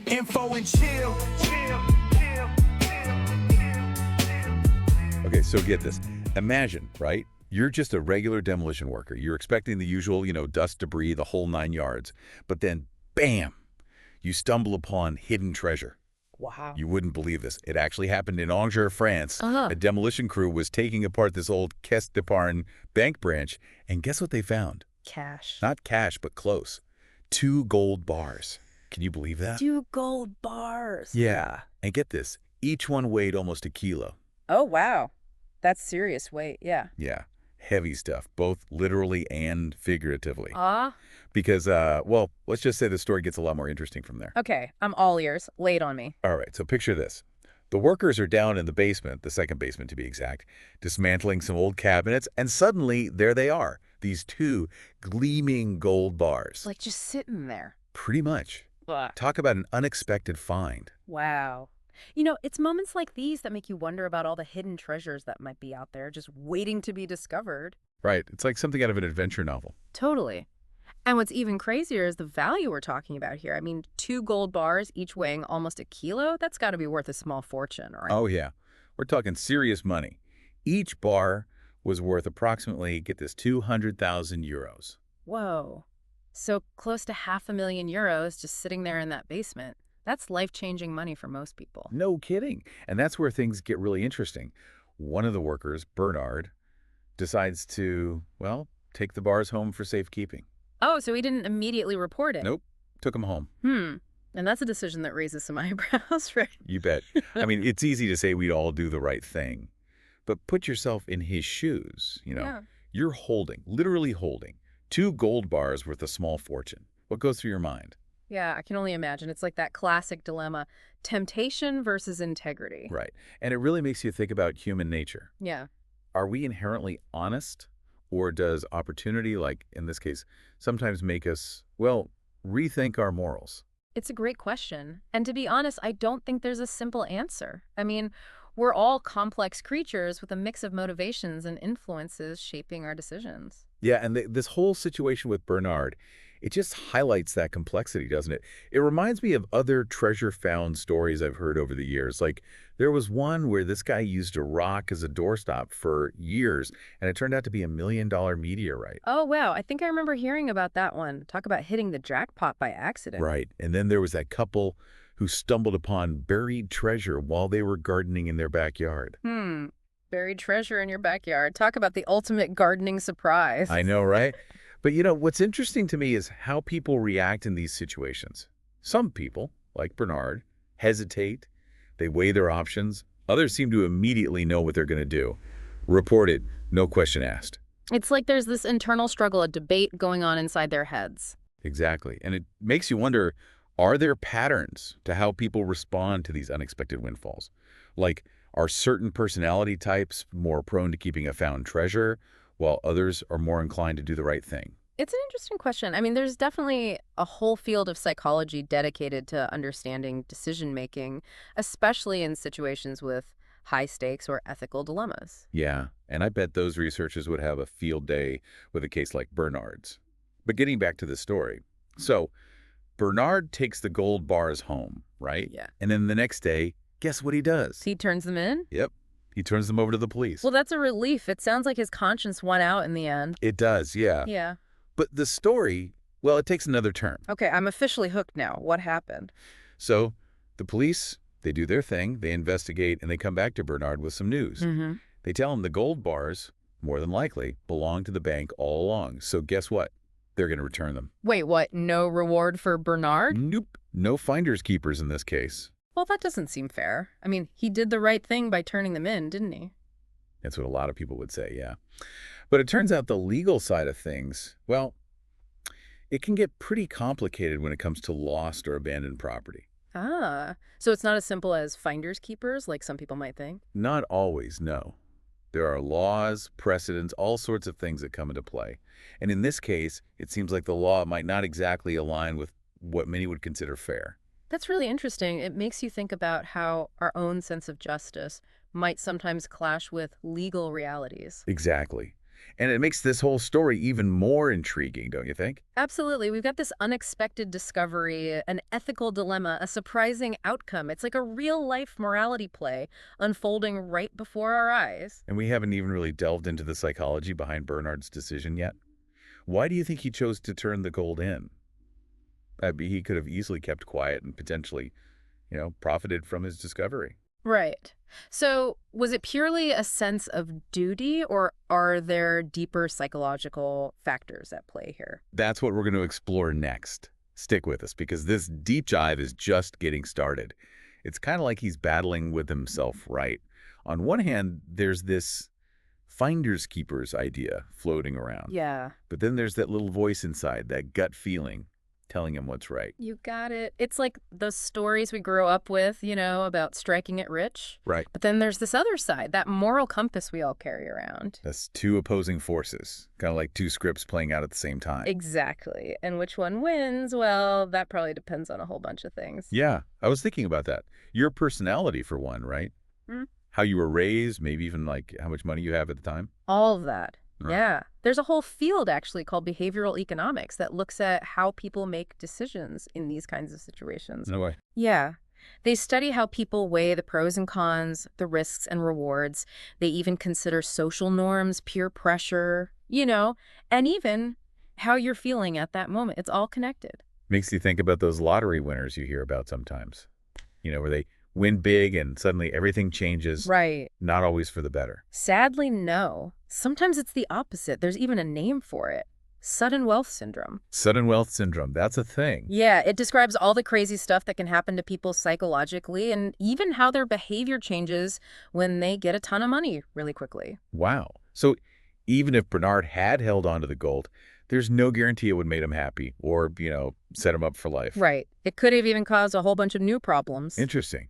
info and chill. Okay, so get this. Imagine, right? You're just a regular demolition worker. You're expecting the usual, dust, debris, the whole 9 yards. But then, bam, you stumble upon hidden treasure. Wow. You wouldn't believe this. It actually happened in Angers, France. Uh-huh. A demolition crew was taking apart this old Caisse d'Epargne bank branch, and guess what they found? Cash. Not cash, but close. 2 gold bars. Can you believe that? 2 gold bars. Yeah. And get this. Each one weighed almost a kilo. Oh, wow. That's serious weight, yeah. Yeah. Heavy stuff, both literally and figuratively. Ah. Because, well, let's just say the story gets a lot more interesting from there. Okay, I'm all ears. Lay it on me. All right, so picture this. The workers are down in the basement, the second basement to be exact, dismantling some old cabinets, and suddenly, there they are, these 2 gleaming gold bars. Like just sitting there. Pretty much. Ugh. Talk about an unexpected find. Wow. It's moments like these that make you wonder about all the hidden treasures that might be out there just waiting to be discovered. Right, it's like something out of an adventure novel. Totally. And what's even crazier is the value we're talking about here. 2 gold bars, each weighing almost a kilo, that's got to be worth a small fortune, right? Oh, yeah. We're talking serious money. Each bar was worth approximately, get this, 200,000 euros. Whoa. So close to €500,000 just sitting there in that basement. That's life-changing money for most people. No kidding. And that's where things get really interesting. One of the workers, Bernard, decides to, well, take the bars home for safekeeping. Oh, so he didn't immediately report it? Nope. Took them home. And that's a decision that raises some eyebrows, right? You bet. It's easy to say we'd all do the right thing. But put yourself in his shoes, Yeah. You're literally holding, 2 gold bars worth a small fortune. What goes through your mind? Yeah, I can only imagine. It's like that classic dilemma, temptation versus integrity. Right. And it really makes you think about human nature. Yeah. Are we inherently honest? Or does opportunity, like in this case, sometimes make us, well, rethink our morals? It's a great question. And to be honest, I don't think there's a simple answer. We're all complex creatures with a mix of motivations and influences shaping our decisions. Yeah, and this whole situation with Bernard, it just highlights that complexity, doesn't it? It reminds me of other treasure-found stories I've heard over the years. Like, there was one where this guy used a rock as a doorstop for years, and it turned out to be $1 million meteorite. Oh, wow. I think I remember hearing about that one. Talk about hitting the jackpot by accident. Right. And then there was that couple who stumbled upon buried treasure while they were gardening in their backyard. Buried treasure in your backyard. Talk about the ultimate gardening surprise. I know, right? But what's interesting to me is how people react in these situations. Some people, like Bernard, hesitate. They weigh their options. Others seem to immediately know what they're going to do. Report it, no question asked. It's like there's this internal struggle, a debate going on inside their heads. Exactly. And it makes you wonder, are there patterns to how people respond to these unexpected windfalls? Like, are certain personality types more prone to keeping a found treasure, while others are more inclined to do the right thing? It's an interesting question. There's definitely a whole field of psychology dedicated to understanding decision-making, especially in situations with high stakes or ethical dilemmas. Yeah, and I bet those researchers would have a field day with a case like Bernard's. But getting back to the story. So, Bernard takes the gold bars home, right? Yeah. And then the next day, guess what he does? He turns them in? Yep. He turns them over to the police. Well, that's a relief. It sounds like his conscience won out in the end. It does, yeah. Yeah. But the story, well, it takes another turn. Okay, I'm officially hooked now. What happened? So the police, they do their thing, they investigate, and they come back to Bernard with some news. They tell him the gold bars, more than likely, belong to the bank all along. So guess what? They're going to return them. Wait, what? No reward for Bernard? Nope. No finders keepers in this case. Well, that doesn't seem fair. He did the right thing by turning them in, didn't he? That's what a lot of people would say, yeah. But it turns out the legal side of things, well, it can get pretty complicated when it comes to lost or abandoned property. Ah, so it's not as simple as finders keepers, like some people might think? Not always, no. There are laws, precedents, all sorts of things that come into play. And in this case, it seems like the law might not exactly align with what many would consider fair. That's really interesting. It makes you think about how our own sense of justice might sometimes clash with legal realities. Exactly. And it makes this whole story even more intriguing, don't you think? Absolutely. We've got this unexpected discovery, an ethical dilemma, a surprising outcome. It's like a real-life morality play unfolding right before our eyes. And we haven't even really delved into the psychology behind Bernard's decision yet. Why do you think he chose to turn the gold in? He could have easily kept quiet and potentially, profited from his discovery. Right. So, was it purely a sense of duty, or are there deeper psychological factors at play here? That's what we're going to explore next. Stick with us because this deep dive is just getting started. It's kind of like he's battling with himself, right? On one hand, there's this finders keepers idea floating around. Yeah. But then there's that little voice inside, that gut feeling telling him what's right. You got it. It's like those stories we grew up with, about striking it rich. Right. But then there's this other side, that moral compass we all carry around. That's two opposing forces, kind of like two scripts playing out at the same time. Exactly. And which one wins? Well, that probably depends on a whole bunch of things. Yeah, I was thinking about that. Your personality, for one, right? Hmm? How you were raised, maybe even like how much money you have at the time. All of that. Right. Yeah. There's a whole field actually called behavioral economics that looks at how people make decisions in these kinds of situations. No way. Yeah. They study how people weigh the pros and cons, the risks and rewards. They even consider social norms, peer pressure, and even how you're feeling at that moment. It's all connected. Makes you think about those lottery winners you hear about sometimes, where they win big and suddenly everything changes. Right. Not always for the better. Sadly, no. Sometimes it's the opposite. There's even a name for it. Sudden wealth syndrome. Sudden wealth syndrome, that's a thing. Yeah, it describes all the crazy stuff that can happen to people psychologically and even how their behavior changes when they get a ton of money really quickly. Wow. So even if Bernard had held on to the gold, there's no guarantee it would make him happy or, set him up for life. Right. It could have even caused a whole bunch of new problems. Interesting.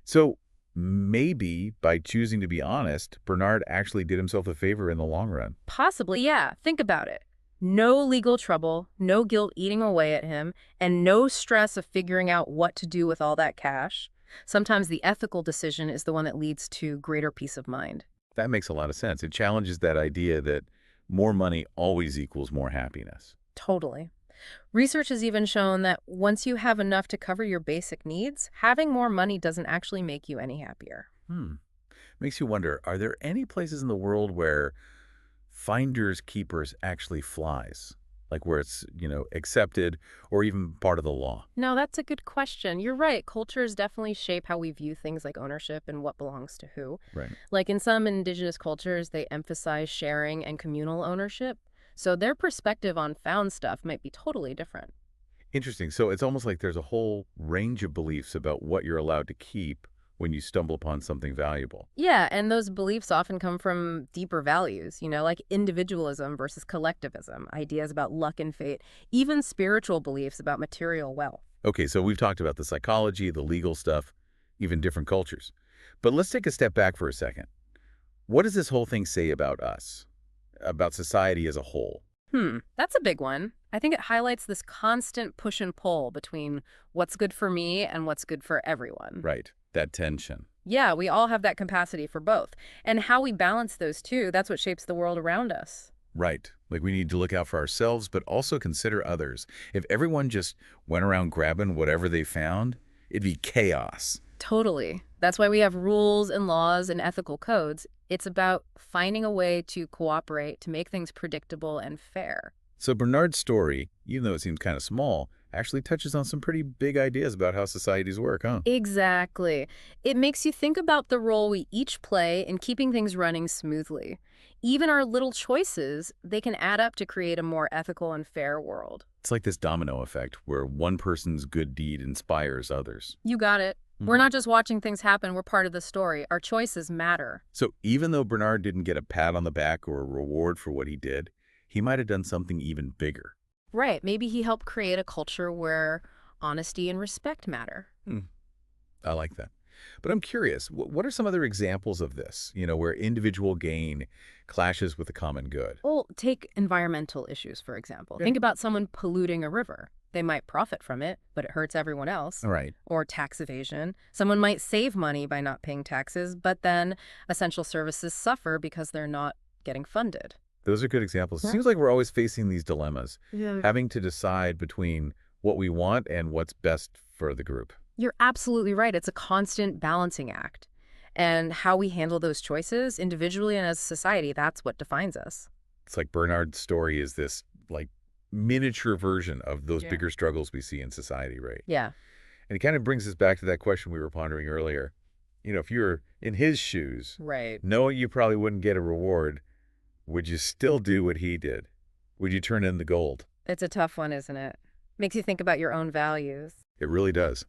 So maybe by choosing to be honest, Bernard actually did himself a favor in the long run. Possibly, yeah. Think about it. No legal trouble, no guilt eating away at him, and no stress of figuring out what to do with all that cash. Sometimes the ethical decision is the one that leads to greater peace of mind. That makes a lot of sense. It challenges that idea that more money always equals more happiness. Totally. Research has even shown that once you have enough to cover your basic needs, having more money doesn't actually make you any happier. Makes you wonder, are there any places in the world where finders keepers actually flies? Like where it's, accepted or even part of the law? No, that's a good question. You're right. Cultures definitely shape how we view things like ownership and what belongs to who. Right. Like in some indigenous cultures, they emphasize sharing and communal ownership. So their perspective on found stuff might be totally different. Interesting. So it's almost like there's a whole range of beliefs about what you're allowed to keep when you stumble upon something valuable. Yeah, and those beliefs often come from deeper values, like individualism versus collectivism, ideas about luck and fate, even spiritual beliefs about material wealth. Okay, so we've talked about the psychology, the legal stuff, even different cultures. But let's take a step back for a second. What does this whole thing say about us, about society as a whole? That's a big one. I think it highlights this constant push and pull between what's good for me and what's good for everyone. Right, that tension. Yeah, we all have that capacity for both. And how we balance those two, that's what shapes the world around us. Right, like we need to look out for ourselves, but also consider others. If everyone just went around grabbing whatever they found, it'd be chaos. Totally. That's why we have rules and laws and ethical codes. It's about finding a way to cooperate, to make things predictable and fair. So Bernard's story, even though it seems kind of small, actually touches on some pretty big ideas about how societies work, huh? Exactly. It makes you think about the role we each play in keeping things running smoothly. Even our little choices, they can add up to create a more ethical and fair world. It's like this domino effect where one person's good deed inspires others. You got it. We're not just watching things happen, we're part of the story. Our choices matter. So even though Bernard didn't get a pat on the back or a reward for what he did, he might have done something even bigger. Right. Maybe he helped create a culture where honesty and respect matter. I like that. But I'm curious, what are some other examples of this, where individual gain clashes with the common good? Well, take environmental issues, for example. Okay. Think about someone polluting a river. They might profit from it, but it hurts everyone else. All right. Or tax evasion. Someone might save money by not paying taxes, but then essential services suffer because they're not getting funded. Those are good examples. It Yeah. seems like we're always facing these dilemmas, Yeah. having to decide between what we want and what's best for the group. You're absolutely right. It's a constant balancing act. And how we handle those choices individually and as a society, that's what defines us. It's like Bernard's story is this like miniature version of those Yeah. bigger struggles we see in society, right? Yeah. And it kind of brings us back to that question we were pondering earlier. If you're in his shoes, Right. knowing you probably wouldn't get a reward, would you still do what he did? Would you turn in the gold? It's a tough one, isn't it? Makes you think about your own values. It really does.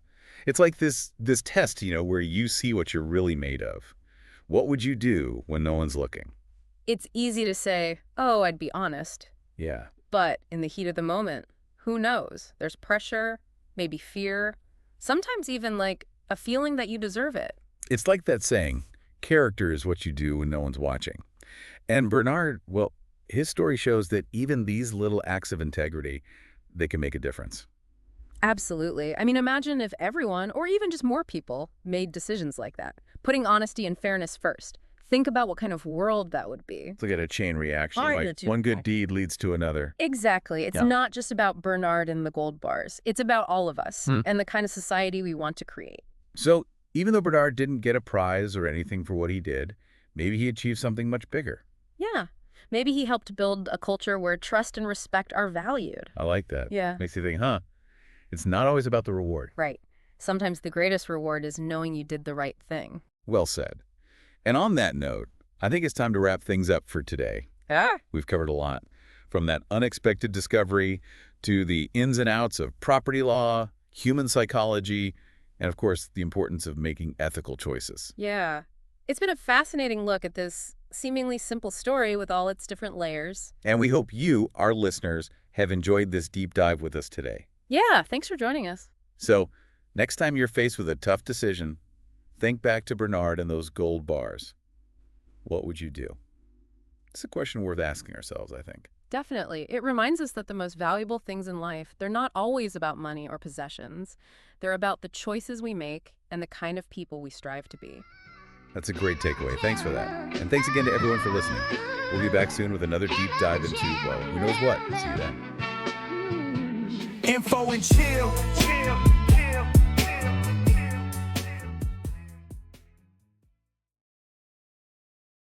It's like this test, where you see what you're really made of. What would you do when no one's looking? It's easy to say, oh, I'd be honest. Yeah. But in the heat of the moment, who knows? There's pressure, maybe fear, sometimes even like a feeling that you deserve it. It's like that saying, character is what you do when no one's watching. And Bernard, well, his story shows that even these little acts of integrity, they can make a difference. Absolutely. I mean, imagine if everyone, or even just more people, made decisions like that, putting honesty and fairness first. Think about what kind of world that would be. Let's look at a chain reaction. Right, Like it's- one good deed leads to another. Exactly. It's Yeah. not just about Bernard and the gold bars. It's about all of us Hmm. and the kind of society we want to create. So even though Bernard didn't get a prize or anything for what he did, maybe he achieved something much bigger. Yeah. Maybe he helped build a culture where trust and respect are valued. I like that. Yeah. Makes you think, it's not always about the reward. Right. Sometimes the greatest reward is knowing you did the right thing. Well said. And on that note, I think it's time to wrap things up for today. Ah. We've covered a lot, from that unexpected discovery to the ins and outs of property law, human psychology, and of course, the importance of making ethical choices. Yeah. It's been a fascinating look at this seemingly simple story with all its different layers. And we hope you, our listeners, have enjoyed this deep dive with us today. Yeah, thanks for joining us. So, next time you're faced with a tough decision, think back to Bernard and those gold bars. What would you do? It's a question worth asking ourselves, I think. Definitely. It reminds us that the most valuable things in life, they're not always about money or possessions. They're about the choices we make and the kind of people we strive to be. That's a great takeaway. Thanks for that. And thanks again to everyone for listening. We'll be back soon with another deep dive into, well, who knows what. See you then. Info and chill.